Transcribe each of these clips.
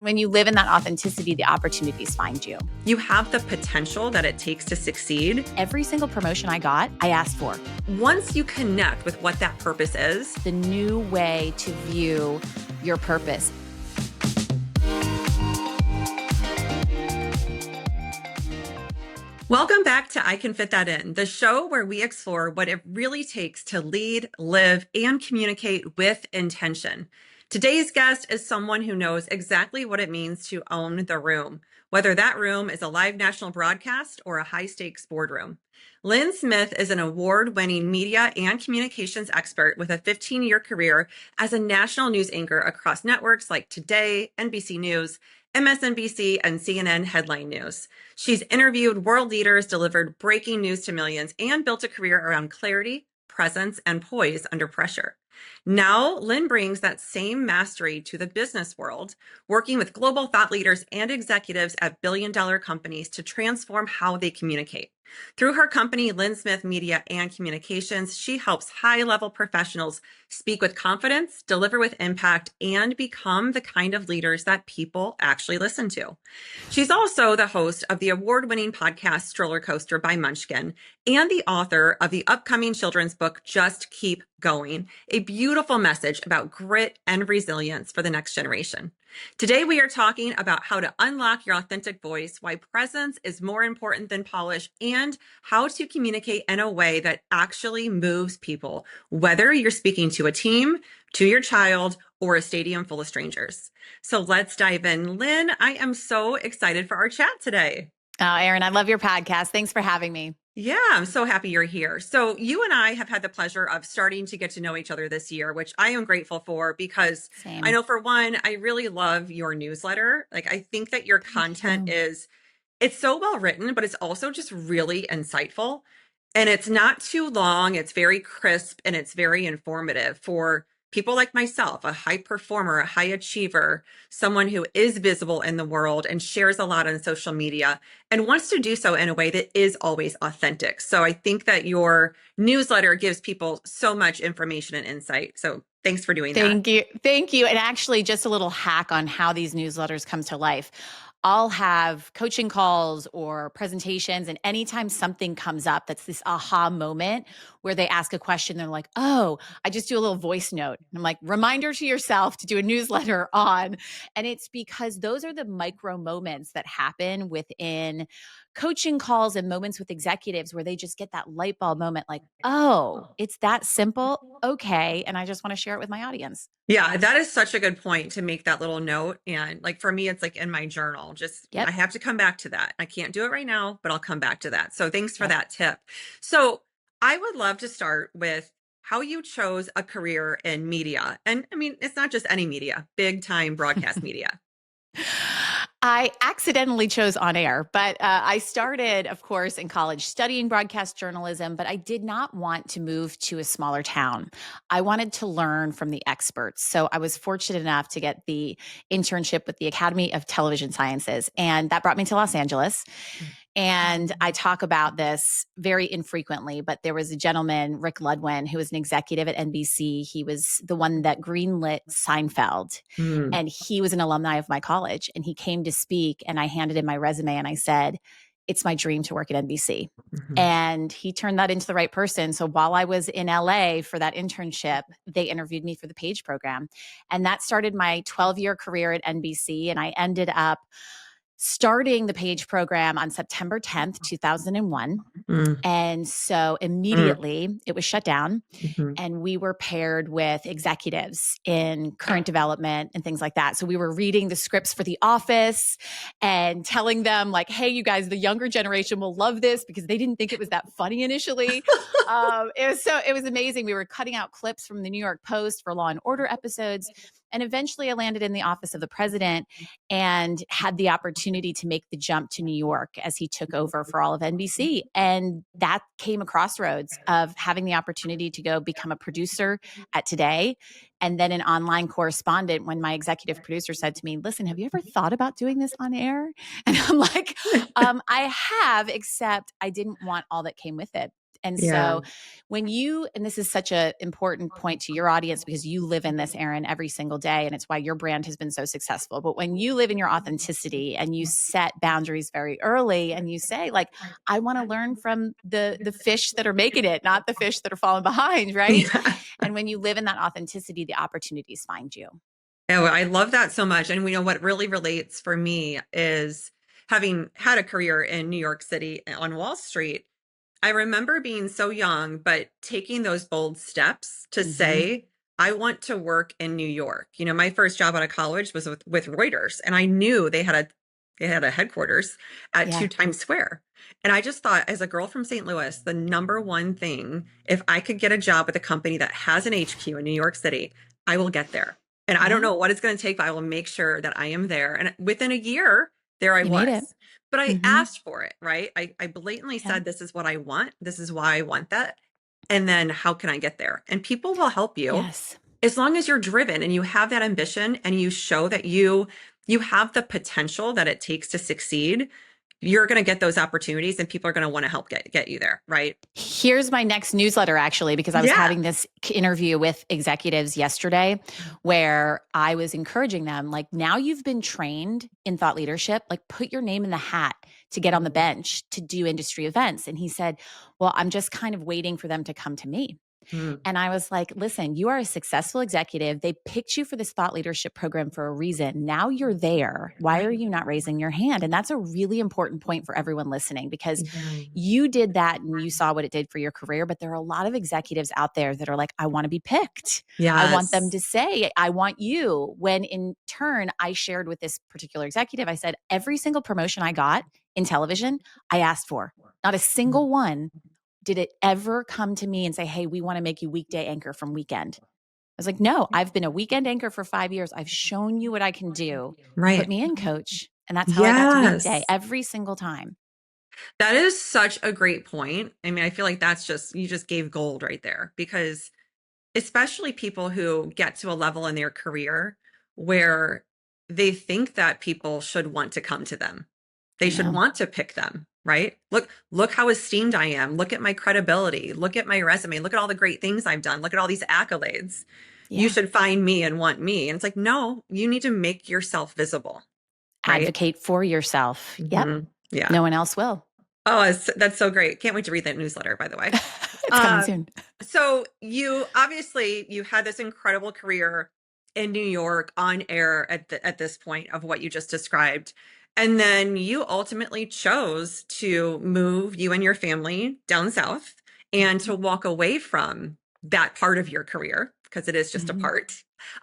When you live in that authenticity, the opportunities find you. You have the potential that it takes to succeed. Every single promotion I got, I asked for. Once you connect with what that purpose is, the new way to view your purpose. Welcome back to I Can Fit That In, the show where we explore what it really takes to lead, live, and communicate with intention. Today's guest is someone who knows exactly what it means to own the room, whether that room is a live national broadcast or a high-stakes boardroom. Lynn Smith is an award-winning media and communications expert with a 15-year career as a national news anchor across networks like Today, NBC News, MSNBC, and CNN Headline News. She's interviewed world leaders, delivered breaking news to millions, and built a career around clarity, presence, and poise under pressure. Now, Lynn brings that same mastery to the business world, working with global thought leaders and executives at billion-dollar companies to transform how they communicate. Through her company, Lynn Smith Media and Communications, she helps high-level professionals speak with confidence, deliver with impact, and become the kind of leaders that people actually listen to. She's also the host of the award-winning podcast Stroller Coaster by Munchkin and the author of the upcoming children's book, Just Keep Going, a beautiful message about grit and resilience for the next generation. Today, we are talking about how to unlock your authentic voice, why presence is more important than polish, and how to communicate in a way that actually moves people, whether you're speaking to a team, to your child, or a stadium full of strangers. So let's dive in. Lynn, I am so excited for our chat today. Oh, Erin, I love your podcast. Thanks for having me. Yeah, I'm so happy you're here. So you and I have had the pleasure of starting to get to know each other this year, which I am grateful for because Same. I know for one, I really love your newsletter. Like, I think that your content it's so well written, but it's also just really insightful. And it's not too long. It's very crisp and it's very informative for people like myself, a high performer, a high achiever, someone who is visible in the world and shares a lot on social media and wants to do so in a way that is always authentic. So I think that your newsletter gives people so much information and insight. So thanks for doing that. Thank you. And actually, just a little hack on how these newsletters come to life. I'll have coaching calls or presentations, and anytime something comes up that's this aha moment where they ask a question, they're like, oh, I just do a little voice note. And I'm like, reminder to yourself to do a newsletter on. And it's because those are the micro moments that happen within coaching calls and moments with executives where they just get that light bulb moment like, oh, it's that simple. Okay. And I just want to share it with my audience. Yeah, that is such a good point to make that little note. And like for me, it's like in my journal, I have to come back to that. I can't do it right now, but I'll come back to that. So thanks for that tip. So I would love to start with how you chose a career in media. And I mean, it's not just any media, big time broadcast media. I accidentally chose on air, but I started, of course, in college studying broadcast journalism, but I did not want to move to a smaller town. I wanted to learn from the experts. So I was fortunate enough to get the internship with the Academy of Television Sciences, and that brought me to Los Angeles. And I talk about this very infrequently, but there was a gentleman, Rick Ludwin, who was an executive at NBC. He was the one that greenlit Seinfeld, and he was an alumni of my college. And he came to speak, and I handed him my resume, and I said, it's my dream to work at NBC. And he turned that into the right person. So while I was in LA for that internship, they interviewed me for the Page program. And that started my 12-year career at NBC. And I ended up starting the Page program on September 10th, 2001. And so immediately it was shut down and we were paired with executives in current development and things like that. So we were reading the scripts for The Office and telling them like, hey, you guys, the younger generation will love this because they didn't think it was that funny initially. It was amazing. We were cutting out clips from the New York Post for Law and Order episodes. And eventually I landed in the office of the president and had the opportunity to make the jump to New York as he took over for all of NBC. And that came a crossroads of having the opportunity to go become a producer at Today and then an online correspondent when my executive producer said to me, listen, have you ever thought about doing this on air? And I'm like, I have, except I didn't want all that came with it. And Yeah. so when you, and this is such an important point to your audience because you live in this, Erin, every single day, and it's why your brand has been so successful. But when you live in your authenticity and you set boundaries very early and you say, like, I want to learn from the fish that are making it, not the fish that are falling behind, right? Yeah. And when you live in that authenticity, the opportunities find you. Oh, I love that so much. And we know what really relates for me is having had a career in New York City on Wall Street. I remember being so young, but taking those bold steps to Mm-hmm. say, I want to work in New York. My first job out of college was with Reuters, and I knew they had a headquarters at Yeah. 2 Times Square. And I just thought, as a girl from St. Louis, the number one thing, if I could get a job with a company that has an HQ in New York City, I will get there. And I don't Yeah. know what it's going to take, but I will make sure that I am there. And within a year, there I You made it. was. But I Mm-hmm. asked for it, right? I blatantly Yeah. said, this is what I want. This is why I want that. And then how can I get there? And people will help you Yes. as long as you're driven and you have that ambition and you show that you have the potential that it takes to succeed. You're going to get those opportunities and people are going to want to help get you there, right? Here's my next newsletter, actually, because I was Yeah. having this interview with executives yesterday where I was encouraging them, like, now you've been trained in thought leadership, like, put your name in the hat to get on the bench to do industry events. And he said, well, I'm just kind of waiting for them to come to me. Mm. And I was like, listen, you are a successful executive. They picked you for this thought leadership program for a reason. Now you're there. Why are you not raising your hand? And that's a really important point for everyone listening because Yeah. you did that and you saw what it did for your career. But there are a lot of executives out there that are like, I want to be picked. I want them Yes. to say, I want you. When in turn, I shared with this particular executive, I said, every single promotion I got in television, I asked for. Not a single one did it ever come to me and say, hey, we want to make you weekday anchor from weekend. I was like, no, I've been a weekend anchor for 5 years. I've shown you what I can do. Put Right. me in, coach. And that's how I got to weekday Yes. every single time. That is such a great point. I mean, I feel like you just gave gold right there because especially people who get to a level in their career where they think that people should want to come to them. They I should know. want to pick them, right? Look how esteemed I am. Look at my credibility. Look at my resume. Look at all the great things I've done. Look at all these accolades. You Yeah. should find me and want me. And it's like, no, you need to make yourself visible, right? Advocate for yourself. Yep. Yeah. No one else will. Oh, that's so great. Can't wait to read that newsletter, by the way. It's coming soon. So you had this incredible career in New York on air at this point of what you just described. And then you ultimately chose to move you and your family down south and to walk away from that part of your career because it is just a Mm-hmm. part.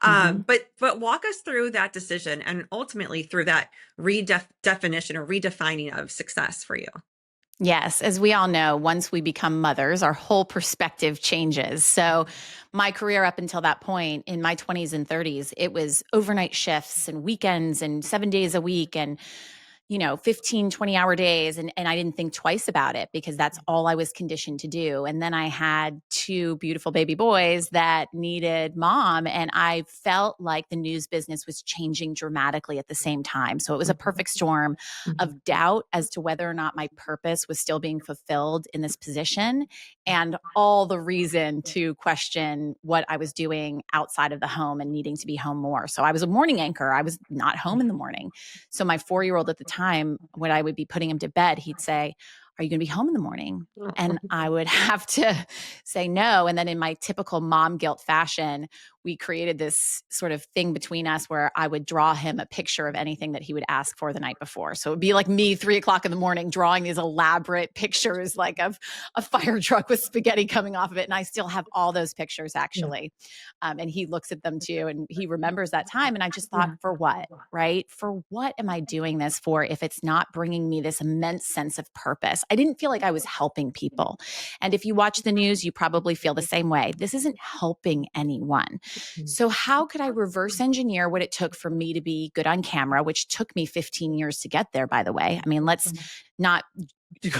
Mm-hmm. But walk us through that decision and ultimately through that redefinition or redefining of success for you. Yes, as we all know, once we become mothers, our whole perspective changes. So, my career up until that point in my 20s and 30s, it was overnight shifts and weekends and 7 days a week and 15, 20-hour days. And I didn't think twice about it because that's all I was conditioned to do. And then I had 2 beautiful baby boys that needed mom. And I felt like the news business was changing dramatically at the same time. So it was a perfect storm of doubt as to whether or not my purpose was still being fulfilled in this position and all the reason to question what I was doing outside of the home and needing to be home more. So I was a morning anchor. I was not home in the morning. So my 4-year-old at the time, when I would be putting him to bed, he'd say, are you going to be home in the morning? And I would have to say no. And then in my typical mom guilt fashion, we created this sort of thing between us where I would draw him a picture of anything that he would ask for the night before. So it would be like me 3 o'clock in the morning drawing these elaborate pictures like of a fire truck with spaghetti coming off of it. And I still have all those pictures actually. And he looks at them too and he remembers that time. And I just thought, for what, right? For what am I doing this for if it's not bringing me this immense sense of purpose? I didn't feel like I was helping people. And if you watch the news, you probably feel the same way. This isn't helping anyone. So how could I reverse engineer what it took for me to be good on camera, which took me 15 years to get there, by the way? I mean, let's not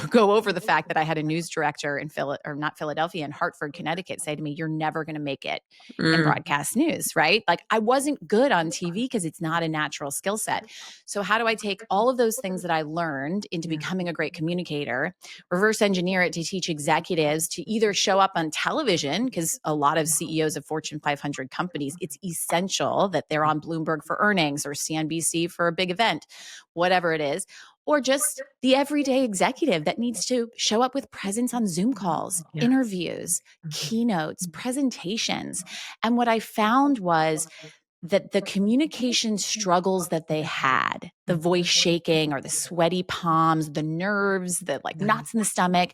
go over the fact that I had a news director in not Philadelphia, in Hartford, Connecticut, say to me, "You're never going to make it in Mm. broadcast news," right? Like I wasn't good on TV because it's not a natural skill set. So how do I take all of those things that I learned into Yeah. becoming a great communicator, reverse engineer it to teach executives to either show up on television, because a lot of CEOs of Fortune 500 companies, it's essential that they're on Bloomberg for earnings or CNBC for a big event, whatever it is, or just the everyday executive that needs to show up with presence on Zoom calls, Yeah. interviews, keynotes, presentations. And what I found was that the communication struggles that they had, the voice shaking or the sweaty palms, the nerves, the like Yeah. knots in the stomach,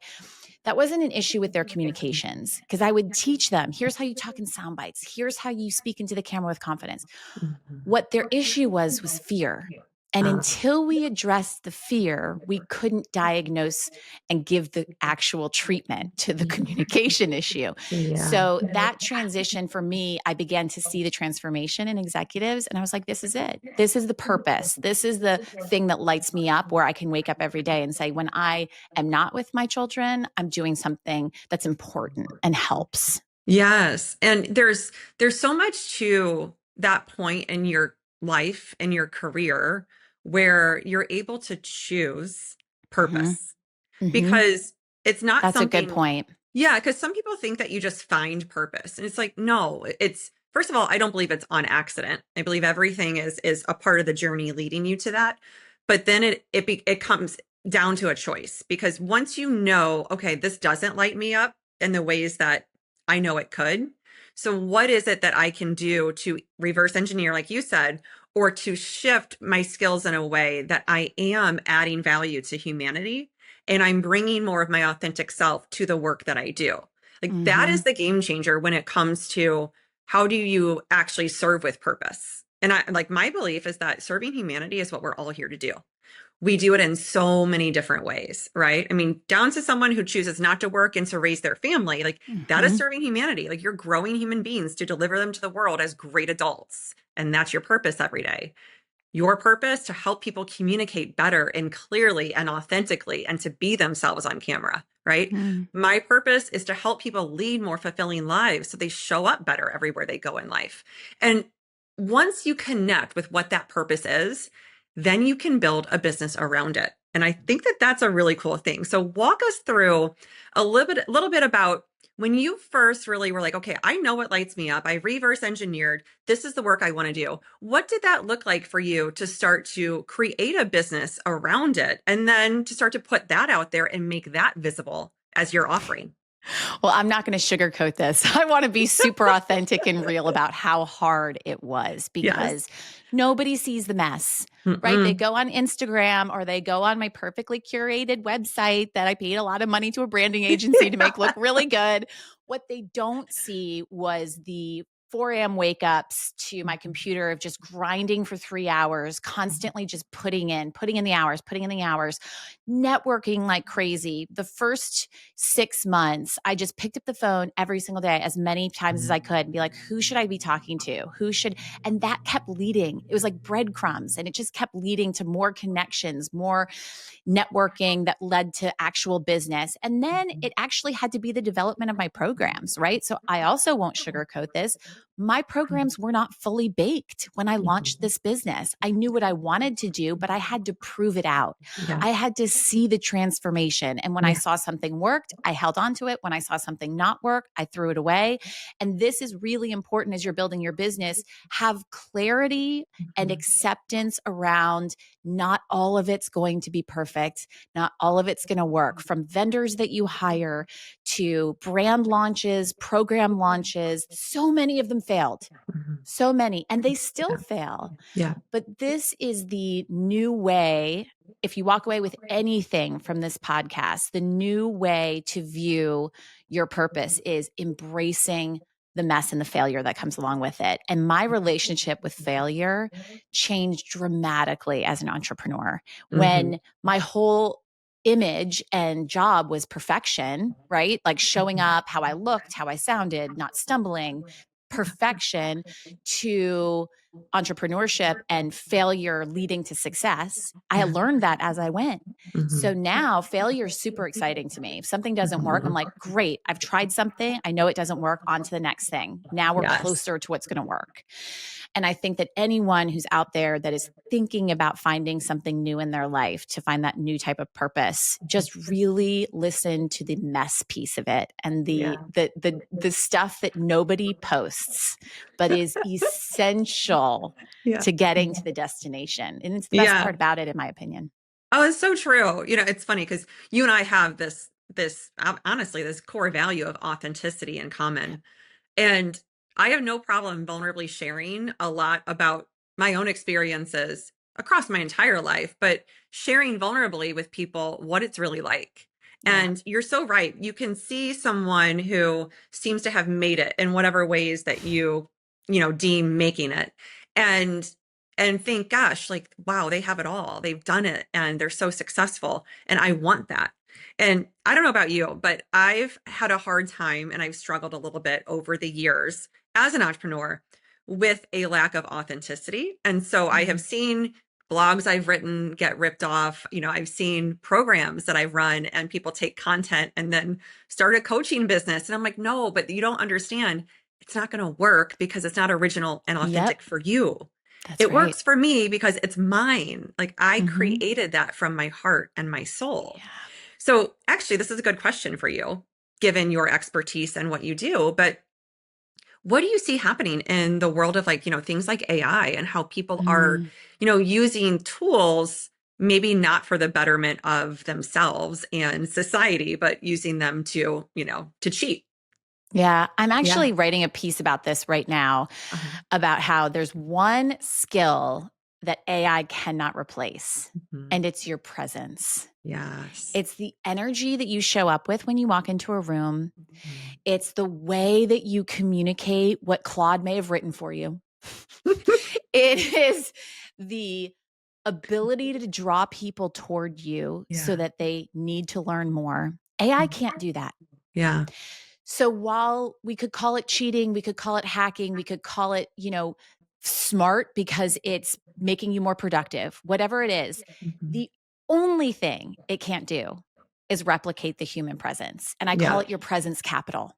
that wasn't an issue with their communications, because I would teach them, here's how you talk in sound bites, here's how you speak into the camera with confidence. Mhm. What their issue was fear. And Uh, until we addressed the fear, we couldn't diagnose and give the actual treatment to the communication issue. yeah. So that transition for me, I began to see the transformation in executives. And I was like, this is it. This is the purpose. This is the thing that lights me up, where I can wake up every day and say, when I am not with my children, I'm doing something that's important and helps. Yes. And there's so much to that point in your life and your career where you're able to choose Hmm. purpose, Hmm. because it's not That's a good something. point. Yeah, because some people think that you just find purpose. And it's like, no, it's first of all, I don't believe it's on accident. I believe everything is a part of the journey leading you to that. But then it comes down to a choice, because once you know, okay, this doesn't light me up in the ways that I know it could. So what is it that I can do to reverse engineer, like you said, or to shift my skills in a way that I am adding value to humanity and I'm bringing more of my authentic self to the work that I do. Like that Hmm. is the game changer when it comes to how do you actually serve with purpose. And I like my belief is that serving humanity is what we're all here to do. We do it in so many different ways, right? I mean, down to someone who chooses not to work and to raise their family, like that is Hmm. serving humanity. Like you're growing human beings to deliver them to the world as great adults. And that's your purpose every day. Your purpose to help people communicate better and clearly and authentically and to be themselves on camera, right? Hmm. My purpose is to help people lead more fulfilling lives so they show up better everywhere they go in life. And once you connect with what that purpose is, then you can build a business around it. And I think that that's a really cool thing. So walk us through little bit about when you first really were like, okay, I know what lights me up. I reverse engineered. This is the work I want to do. What did that look like for you to start to create a business around it and then to start to put that out there and make that visible as your offering? Well, I'm not going to sugarcoat this. I want to be super authentic and real about how hard it was, Yes. because nobody sees the mess, right? They Mm-mm. go on Instagram or they go on my perfectly curated website that I paid a lot of money to a branding agency to make look really good. What they don't see was the 4 a.m. wake ups to my computer of just grinding for 3 hours, constantly just putting in the hours, networking like crazy. The first 6 months, I just picked up the phone every single day as many times as I could and be like, who should I be talking to? And that kept leading. It was like breadcrumbs, and it just kept leading to more connections, more networking that led to actual business. And then it actually had to be the development of my programs, right? So I also won't sugarcoat this. My programs were not fully baked when I launched this business. I knew what I wanted to do, but I had to prove it out. Yeah. I had to see the transformation. And when I Yeah. saw something worked, I held on to it. When I saw something not work, I threw it away. And this is really important as you're building your business. Have clarity and acceptance around not all of it's going to be perfect. Not all of it's going to work, from vendors that you hire to brand launches, program launches. So many of them failed. Mhm. So many, and they still Yeah. fail. Yeah. But this is the new way. If you walk away with anything from this podcast, the new way to view your purpose is embracing the mess and the failure that comes along with it. And my relationship with failure changed dramatically as an entrepreneur Mhm. when my whole image and job was perfection, right? Like showing up, how I looked, how I sounded, not stumbling, perfection to entrepreneurship and failure leading to success. I Yeah. had learned that as I went. So Mhm. now failure is super exciting to me. If something doesn't work, I'm Mhm. like, great, I've tried something. I know it doesn't work. On to the next thing. Now we're Yes. closer to what's going to work. And I think that anyone who's out there that is thinking about finding something new in their life to find that new type of purpose, just really listen to the mess piece of it and the Yeah. the stuff that nobody posts, but is essential Yeah. to getting to the destination. And it's the best Yeah. part about it, in my opinion. Oh, it's so true. It's funny because you and I have honestly, this core value of authenticity in common. And I have no problem vulnerably sharing a lot about my own experiences across my entire life, but sharing vulnerably with people what it's really like. Yeah. And you're so right. You can see someone who seems to have made it in whatever ways that deem making it. And think, gosh, like, wow, they have it all. They've done it and they're so successful. And I want that. And I don't know about you, but I've had a hard time and I've struggled a little bit over the years as an entrepreneur with a lack of authenticity. And so I have Mhm. seen blogs I've written get ripped off. I've seen programs that I've run and people take content and then start a coaching business. And I'm like, no, but you don't understand. It's not going to work because it's not original and Yep. authentic for you. That's It right. works for me because it's mine. Like I Hmm. created that from my heart and my soul. Yeah. So, actually, this is a good question for you, given your expertise and what you do. But what do you see happening in the world of things like AI and how people are, Mm. using tools, maybe not for the betterment of themselves and society, but using them to cheat? Yeah. I'm Yeah. actually writing a piece about this right now, Uh-huh. about how there's one skill that AI cannot replace, Mhm. and it's your presence. Yes. It's the energy that you show up with when you walk into a room. Mhm. It's the way that you communicate what Claude may have written for you. It is the ability to draw people toward you so Yeah. that they need to learn more. AI Mhm. can't do that. Yeah. So while we could call it cheating, we could call it hacking, we could call it, smart because it's making you more productive, whatever it is, Mhm. the only thing it can't do is replicate the human presence. And I call Yeah. it your presence capital.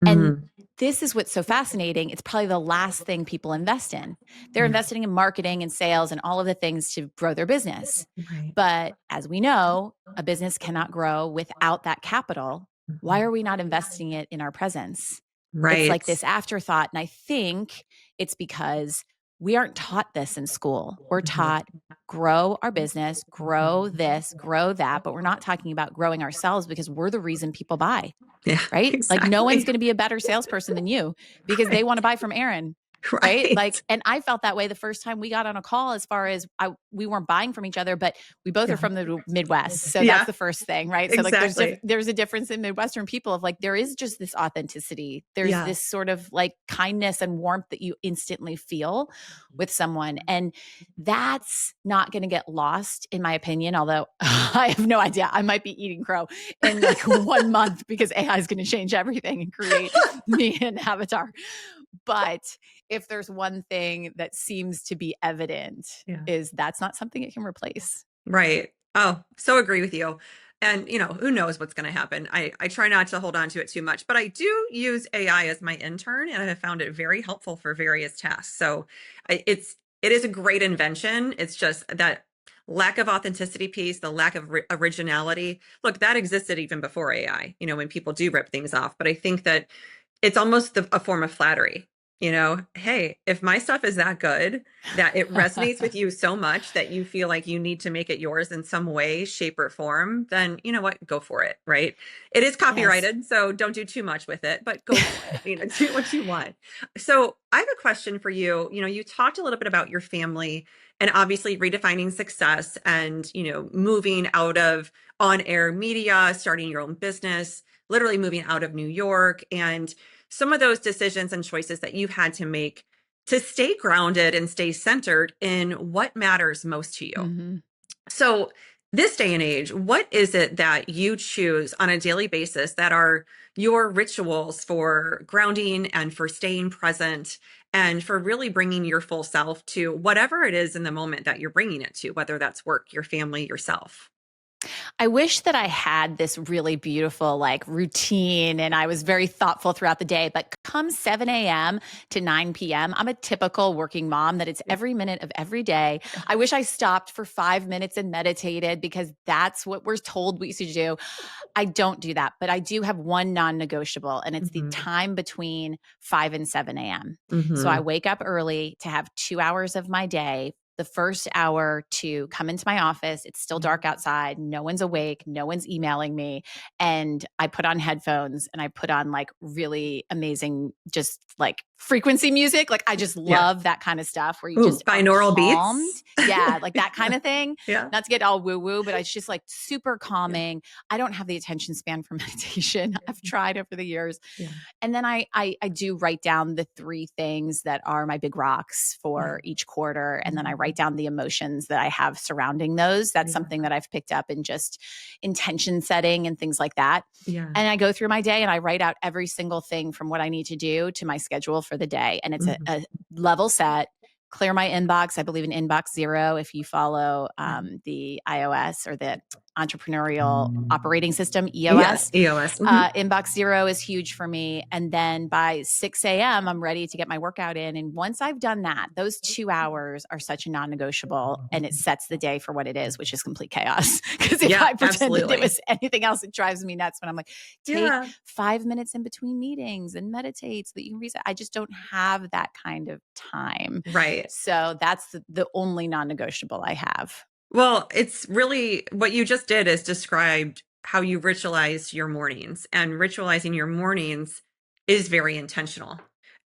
And Mhm. this is what's so fascinating. It's probably the last thing people invest in. They're Yeah. investing in marketing and sales and all of the things to grow their business. Right. But as we know, a business cannot grow without that capital. Why Mhm. are we not investing it in our presence? It's like Right. this afterthought. And I think it's because we aren't taught this in school. We're Mhm. taught grow our business, grow this, grow that, but we're not talking about growing ourselves because we're the reason people buy, Yeah, right? Like no one's exactly. going to be a better salesperson than you because they want to Right. buy from Erin. Right. Like, Right. and I felt that way the first time we got on a call, as far as we weren't buying from each other, but we both are Yeah. from the Midwest. So that's Yeah, the first thing. Right. So like exactly. there's a difference in Midwestern people of like, there is just this authenticity. There's Yeah. this sort of like kindness and warmth that you instantly feel with someone. And that's not going to get lost, in my opinion. Although I have no idea. I might be eating crow in like 1 month because AI is going to change everything and create me an avatar. But if there's one thing that seems to be evident, Yeah. is that's not something it can replace. Right. Oh, so agree with you. And who knows what's going to happen. I try not to hold on to it too much, but I do use AI as my intern and I have found it very helpful for various tasks. So it is a great invention. It's just that lack of authenticity piece, the lack of originality. Look, that existed even before AI, when people do rip things off. But I think that it's almost a form of flattery. Hey, if my stuff is that good, that it resonates with you so much that you feel like you need to make it yours in some way, shape, or form, then you know what? Go for it, right? It is Yes. copyrighted, so don't do too much with it, but go for it. Do what you want. So I have a question for you. You talked a little bit about your family and obviously redefining success and, moving out of on-air media, starting your own business, literally moving out of New York, and some of those decisions and choices that you've had to make to stay grounded and stay centered in what matters most to you. Hmm. So this day and age, what is it that you choose on a daily basis that are your rituals for grounding and for staying present and for really bringing your full self to whatever it is in the moment that you're bringing it to, whether that's work, your family, yourself? I wish that I had this really beautiful like routine and I was very thoughtful throughout the day. But come 7 a.m. to 9 p.m., I'm a typical working mom that it's Yeah. every minute of every day. I wish I stopped for 5 minutes and meditated because that's what we're told we used to do. I don't do that, but I do have one non-negotiable, and it's the Hmm. time between 5 and 7 a.m. So I Hmm. wake up early to have 2 hours of my day. The first hour to come into my office, it's still dark outside, no one's awake, no one's emailing me, and I put on headphones and I put on like really amazing, just like frequency music. Like I just Yeah. love that kind of stuff where you Ooh, just are binaural calmed. beats. Yeah, like that kind of thing. Yeah. Not to get all woo woo, but it's just like super calming. I don't have the attention span for meditation. I've tried over the years. Yeah. And then I do write down the three things that are my big rocks Yeah. for each quarter. And then I Mhm. write down the emotions that I have surrounding those. That's Yeah. something that I've picked up in just intention setting and things like that. Yeah. And I go through my day and I write out every single thing from what I need to do to my schedule for the day. And it's Mhm. a level set. Clear my inbox. I believe in inbox zero. If you follow Yeah. the iOS or the entrepreneurial operating system, Yes, EOS, EOS. Mhm. inbox zero is huge for me. And then by 6 a.m., I'm ready to get my workout in. And once I've done that, those 2 hours are such a non negotiable and it sets the day for what it is, which is complete chaos. Because if Yeah, I pretend that it absolutely. was anything else, it drives me nuts when I'm like, take Yeah. 5 minutes in between meetings and meditate so that you can reset. I just don't have that kind of time. Right. So that's the only non negotiable I have. Well, it's really what you just did is described how you ritualize your mornings, and ritualizing your mornings is very intentional.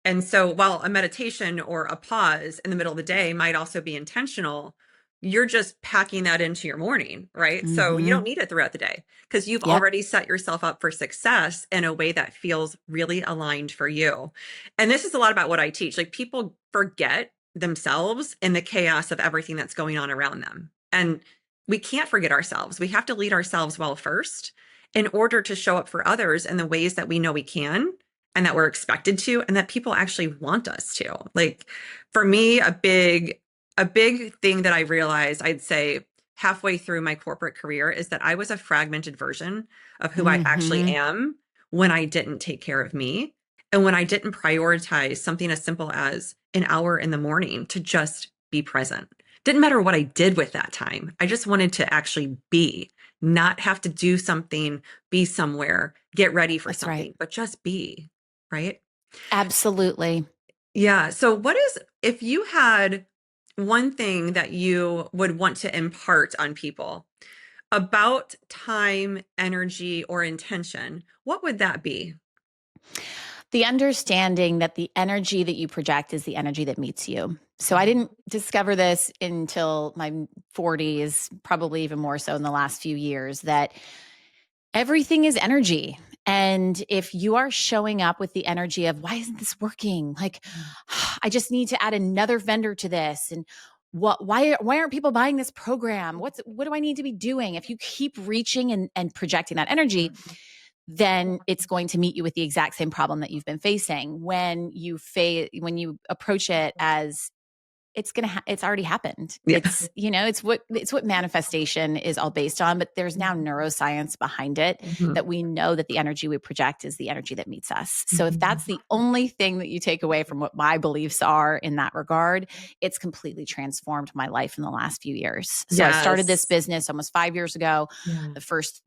And so, while a meditation or a pause in the middle of the day might also be intentional, you're just packing that into your morning, right? So, you don't Mm-hmm. need it throughout the day because you've Yep. already set yourself up for success in a way that feels really aligned for you. And this is a lot about what I teach. Like, people forget themselves in the chaos of everything that's going on around them. And we can't forget ourselves. We have to lead ourselves well first in order to show up for others in the ways that we know we can and that we're expected to and that people actually want us to. Like for me, a big thing that I realized, I'd say halfway through my corporate career, is that I was a fragmented version of who I actually Mm-hmm. am when I didn't take care of me and when I didn't prioritize something as simple as an hour in the morning to just be present. Didn't matter what I did with that time. I just wanted to actually be, not have to do something, be somewhere, get ready for That's right. something, but just be, right? Absolutely. Yeah. So, what is, if you had one thing that you would want to impart on people about time, energy, or intention, what would that be? The understanding that the energy that you project is the energy that meets you. So I didn't discover this until my 40s, probably even more so in the last few years, that everything is energy. And if you are showing up with the energy of, why isn't this working? Like, I just need to add another vendor to this. And why aren't people buying this program? What do I need to be doing? If you keep reaching and projecting that energy, then it's going to meet you with the exact same problem that you've been facing. When you approach it as it's already happened. Yeah. It's what manifestation is all based on, but there's now neuroscience behind it Mhm. that we know that the energy we project is the energy that meets us. So if Mhm. that's the only thing that you take away from what my beliefs are in that regard, it's completely transformed my life in the last few years. So I started this Yes. business almost 5 years ago. Yeah. The first,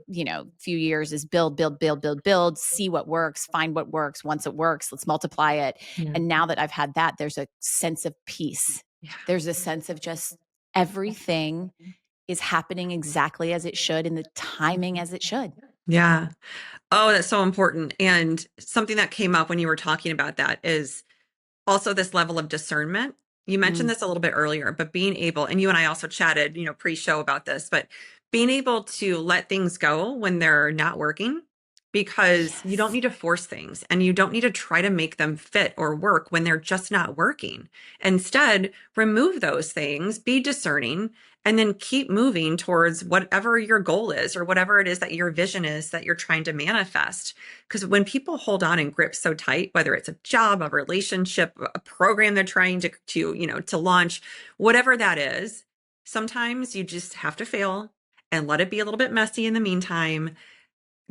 few years is build, build, build, build, build, see what works, find what works. Once it works, let's multiply it. Yeah. And now that I've had that, there's a sense of peace. Yeah. There's a sense of just everything is happening exactly as it should in the timing as it should. Yeah. Oh, that's so important. And something that came up when you were talking about that is also this level of discernment. You mentioned Mm, this a little bit earlier, but being able, and you and I also chatted, pre-show about this, but being able to let things go when they're not working, because you don't yes. need to force things and you don't need to try to make them fit or work when they're just not working. Instead, remove those things, be discerning, and then keep moving towards whatever your goal is or whatever it is that your vision is that you're trying to manifest. Because when people hold on and grip so tight, whether it's a job, a relationship, a program they're trying to launch, whatever that is, sometimes you just have to fail and let it be a little bit messy in the meantime,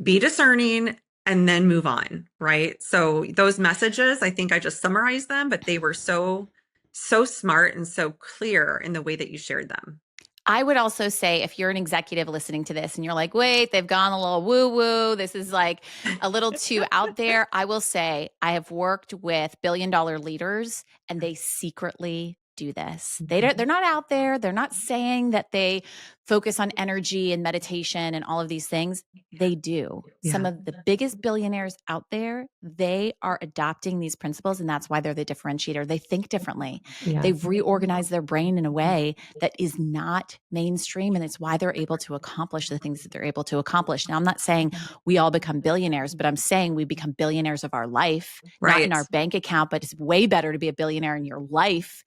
be discerning, and then move on, right? So those messages, I think I just summarized them, but they were so smart and so clear in the way that you shared them. I would also say if you're an executive listening to this and you're like, wait, they've gone a little woo woo, this is like a little too out there. I will say I have worked with billion-dollar leaders and they secretly do this. They're not out there. They're not saying that they focus on energy and meditation and all of these things. They do. Some Yeah. of the biggest billionaires out there, they are adopting these principles, and that's why they're the differentiator. They think differently. Yeah. They've reorganized their brain in a way that is not mainstream, and it's why they're able to accomplish the things that they're able to accomplish. Now, I'm not saying we all become billionaires, but I'm saying we become billionaires of our life, not in Right. our bank account, but it's way better to be a billionaire in your life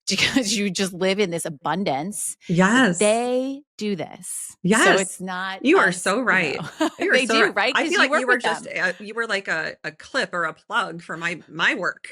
because you just live in this abundance. But Yes. they do this. So Yes. it's not You are us, so right. You are they so do, right. right? I Because feel you like work you were with just them. you were like a clip or a plug for my work.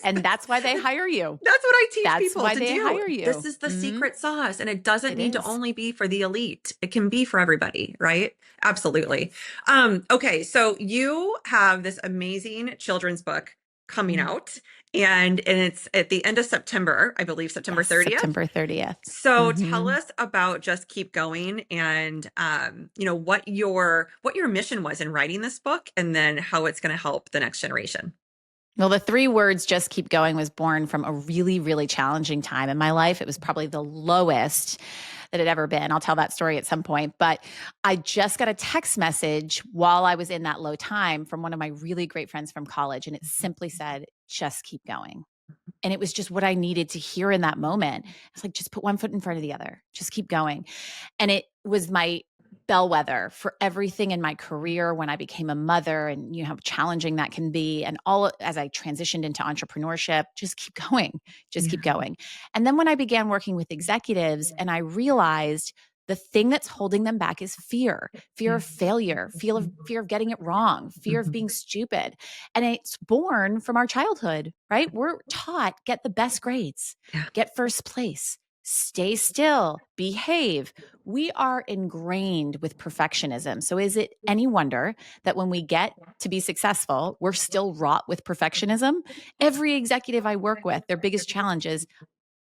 And that's why they hire you. That's what I teach That's people why to they do. hire This you. is the secret sauce, and it doesn't It need to is. only be for the elite. It can be for everybody, right? Absolutely. Yes. Okay, so you have this amazing children's book coming out, and it's at the end of September, I believe, September Yes, 30th. September 30th. So tell Mhm. us about Just Keep Going and what your mission was in writing this book and then how it's going to help the next generation. Well, the three words "just keep going" was born from a really, really challenging time in my life. It was probably the lowest that it ever been. I'll tell that story at some point. But I just got a text message while I was in that low time from one of my really great friends from college. And it simply said, just keep going. And it was just what I needed to hear in that moment. It's like, just put one foot in front of the other, just keep going. And it was my bellwether for everything in my career when I became a mother and how challenging that can be. And all as I transitioned into entrepreneurship, just keep going, just keep Yeah. going. And then when I began working with executives and I realized the thing that's holding them back is fear Yeah. of failure, fear of getting it wrong, fear of Mhm. being stupid. And it's born from our childhood, right? We're taught get the best grades, Yeah. get first place, stay still, behave. We are ingrained with perfectionism. So is it any wonder that when we get to be successful, we're still wrought with perfectionism? Every executive I work with, their biggest challenge is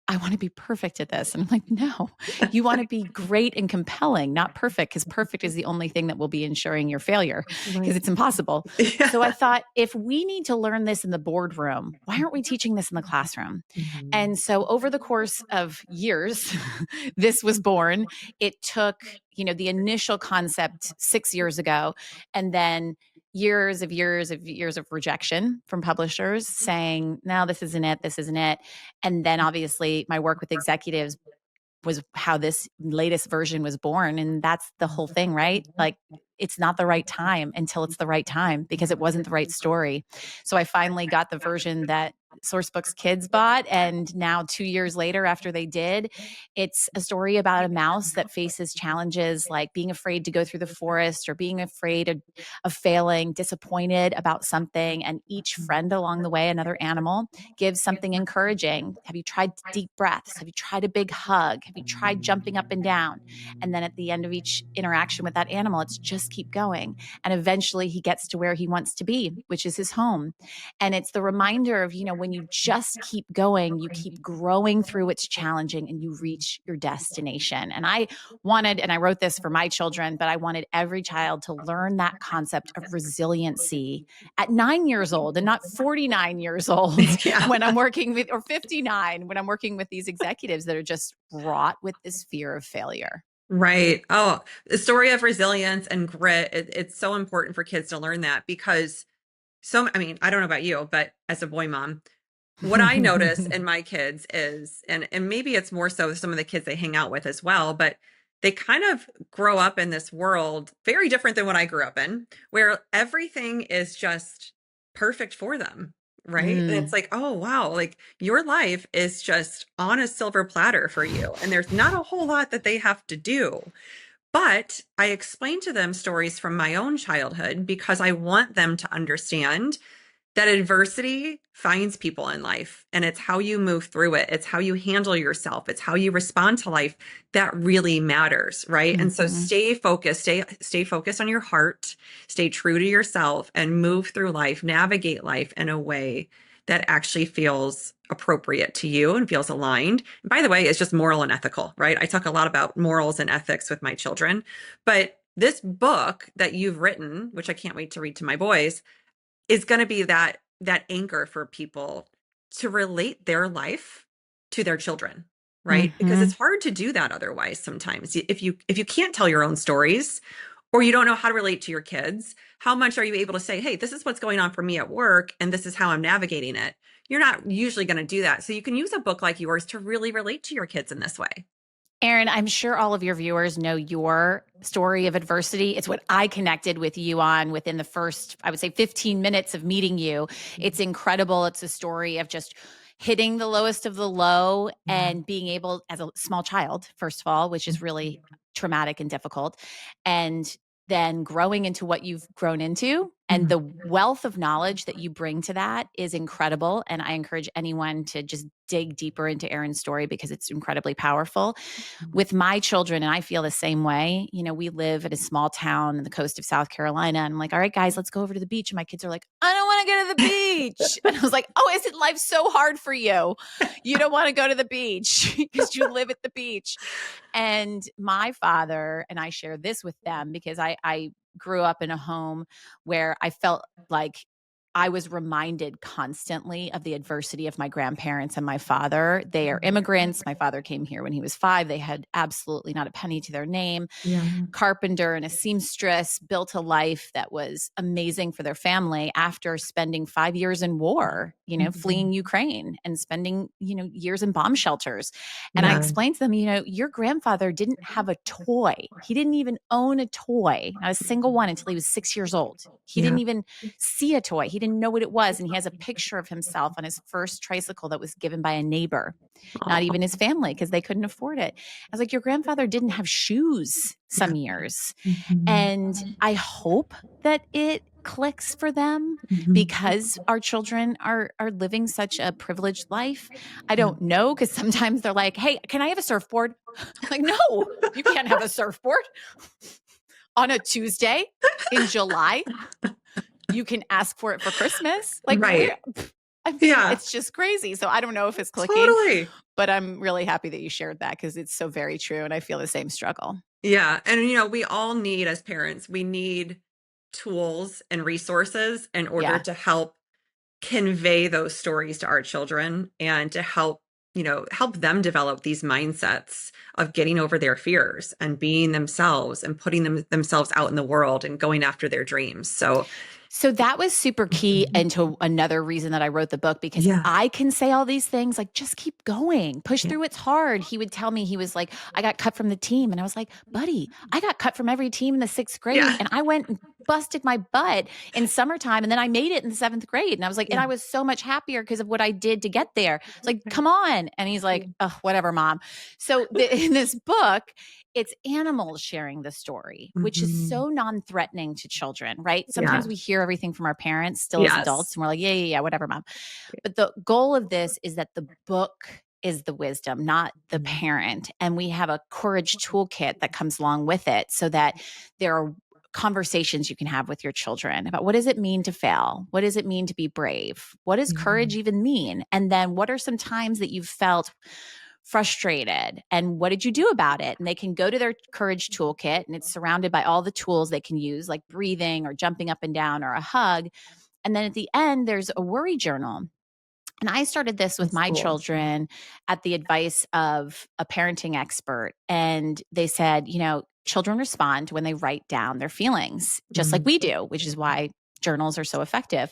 I want to be perfect at this. And I'm like, no, you want to be great and compelling, not perfect, because perfect is the only thing that will be ensuring your failure because Right. it's impossible. So I Yeah. thought, if we need to learn this in the boardroom, why aren't we teaching this in the classroom? Mhm. And so over the course of years, this was born. It took, the initial concept 6 years ago, and then years of rejection from publishers saying, no, this isn't it. This isn't it. And then obviously my work with executives was how this latest version was born. And that's the whole thing, right? Like, it's not the right time until it's the right time because it wasn't the right story. So I finally got the version that Sourcebooks kids bought. And now 2 years later, after they did, it's a story about a mouse that faces challenges like being afraid to go through the forest or being afraid of failing, disappointed about something. And each friend along the way, another animal, gives something encouraging. Have you tried deep breaths? Have you tried a big hug? Have you tried jumping up and down? And then at the end of each interaction with that animal, it's just keep going. And eventually he gets to where he wants to be, which is his home. And it's the reminder of, when you just keep going, you keep growing through what's challenging and you reach your destination. And I wrote this for my children, but I wanted every child to learn that concept of resiliency at 9 years old and not 49 years old Yeah. when I'm working with, or 59 when I'm working with these executives that are just wrought with this fear of failure. Right. Oh, the story of resilience and grit. It's so important for kids to learn that because I mean, I don't know about you, but as a boy mom, what I notice in my kids is, and maybe it's more so some of the kids they hang out with as well, but they kind of grow up in this world very different than what I grew up in, where everything is just perfect for them. right? And it's Mm. like, oh, wow, like your life is just on a silver platter for you. And there's not a whole lot that they have to do. But I explain to them stories from my own childhood because I want them to understand that adversity finds people in life, and it's how you move through it. It's how you handle yourself. It's how you respond to life that really matters, right? And so Mhm. stay focused on your heart, stay true to yourself, and move through life, navigate life in a way that actually feels appropriate to you and feels aligned. And by the way, it's just moral and ethical, right? I talk a lot about morals and ethics with my children, but this book that you've written, which I can't wait to read to my boys, is going to be that anchor for people to relate their life to their children, right? Because it's Mhm. hard to do that otherwise sometimes. If you can't tell your own stories, or you don't know how to relate to your kids, how much are you able to say, hey, this is what's going on for me at work and this is how I'm navigating it? You're not usually going to do that. So you can use a book like yours to really relate to your kids in this way. Erin, I'm sure all of your viewers know your story of adversity. It's what I connected with you on within the first, I would say, 15 minutes of meeting you. It's incredible. It's a story of just hitting the lowest of the low Yeah. and being able, as a small child, first of all, which is really traumatic and difficult, and then growing into what you've grown into. And Mhm. the wealth of knowledge that you bring to that is incredible. And I encourage anyone to just dig deeper into Erin's story because it's incredibly powerful with my children, and I feel the same way. We live in a small town in the coast of South Carolina. And I'm like, all right, guys, let's go over to the beach. And my kids are like, I don't want to go to the beach. And I was like, oh, isn't life so hard for you? You don't want to go to the beach because you live at the beach. And my father, and I share this with them because I grew up in a home where I felt like I was reminded constantly of the adversity of my grandparents and my father. They are immigrants. My father came here when he was 5. They had absolutely not a penny to their name. Yeah. Carpenter and a seamstress, built a life that was amazing for their family after spending 5 years in war, fleeing Ukraine and spending, years in bomb shelters. And I Yeah. explained to them, your grandfather didn't have a toy. He didn't even own a toy, not a single one until he was 6 years old. He didn't Yeah. even see a toy. He didn't know what it was. And he has a picture of himself on his first tricycle that was given by a neighbor, not Aw. even his family because they couldn't afford it. I was like, your grandfather didn't have shoes Yeah. some years. Mhm. And I hope that it clicks for them Mhm. because our children are living such a privileged life. I Yeah. don't know because sometimes they're like, hey, can I have a surfboard? I'm like, no, you can't have a surfboard on a Tuesday in July. You can ask for it for Christmas. Like, Right. I mean, Yeah. it's just crazy. So I don't know if it's clicking, Totally. but I'm really happy that you shared that because it's so very true. And I feel the same struggle. Yeah. And, we all need, as parents, we need tools and resources in order Yeah. to help convey those stories to our children and to help them develop these mindsets of getting over their fears and being themselves and putting themselves out in the world and going after their dreams. So, So that was super key mhm. into another reason that I wrote the book because Yeah. I can say all these things like, just keep going, push Yeah. through. It's hard. He would tell me, he was like, I got cut from the team. And I was like, buddy, I got cut from every team in the 6th grade. Yeah. And I went and busted my butt in summertime. And then I made it in the 7th grade. And I was like, and Yeah. I was so much happier because of what I did to get there. It's like, come on. And he's like, oh, whatever, mom. So in this book, it's animals sharing the story, which is Mhm. so non-threatening to children, right? Yeah. Sometimes we hear everything from our parents still as adults Yes. and we're like, yeah, yeah, yeah, whatever, mom. But the goal of this is that the book is the wisdom, not the Mhm. parent. And we have a courage toolkit that comes along with it so that there are conversations you can have with your children about what does it mean to fail? What does it mean to be brave? What does courage even mean? And then what are some times that you've felt frustrated and what did you do about it? And they can go to their courage toolkit and it's surrounded by all the tools they can use like breathing or jumping up and down or a hug. And then at the end there's a worry journal. And I started this with That's my cool. children at the advice of a parenting expert. And they said, children respond when they write down their feelings, just like Mhm. we do, which is why journals are so effective.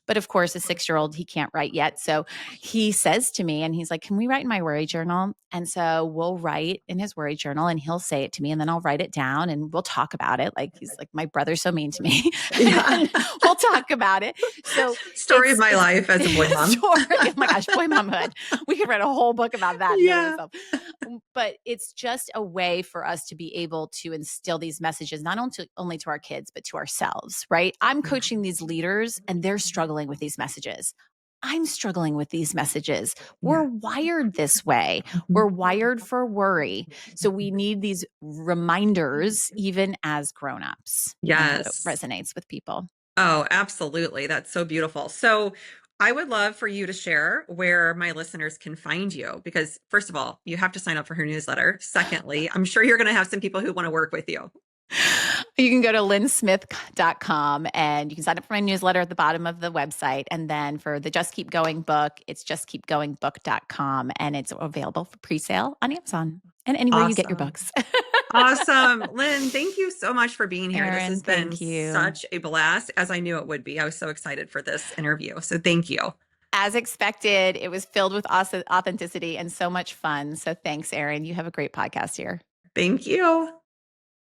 But of course, a 6-year-old, he can't write yet. So he says to me, and he's like, can we write in my worry journal? And so we'll write in his worry journal and he'll say it to me and then I'll write it down and we'll talk about it. Like he's like, my brother's so mean to me. Yeah. And we'll talk about it. So Story of my life as a boy mom. story. Oh my gosh, boy momhood. We could write a whole book about that. Yeah. But it's just a way for us to be able to instill these messages, not only to our kids, but to ourselves, right? I'm coaching these leaders and they're struggling with these messages. I'm struggling with these messages. We're wired this way. We're wired for worry. So we need these reminders, even as grownups. I hope it Yes. resonates with people. Oh, absolutely. That's so beautiful. So I would love for you to share where my listeners can find you because, first of all, you have to sign up for her newsletter. Secondly, I'm sure you're going to have some people who want to work with you. You can go to lynnsmith.com and you can sign up for my newsletter at the bottom of the website. And then for the Just Keep Going book, it's justkeepgoingbook.com and it's available for pre-sale on Amazon and anywhere you get your Awesome. books. Awesome. Lynn, thank you so much for being here. This Erin, has been thank you. such a blast, as I knew it would be. I was so excited for this interview. So thank you. As expected, it was filled with authenticity and so much fun. So thanks, Erin. You have a great podcast here. Thank you.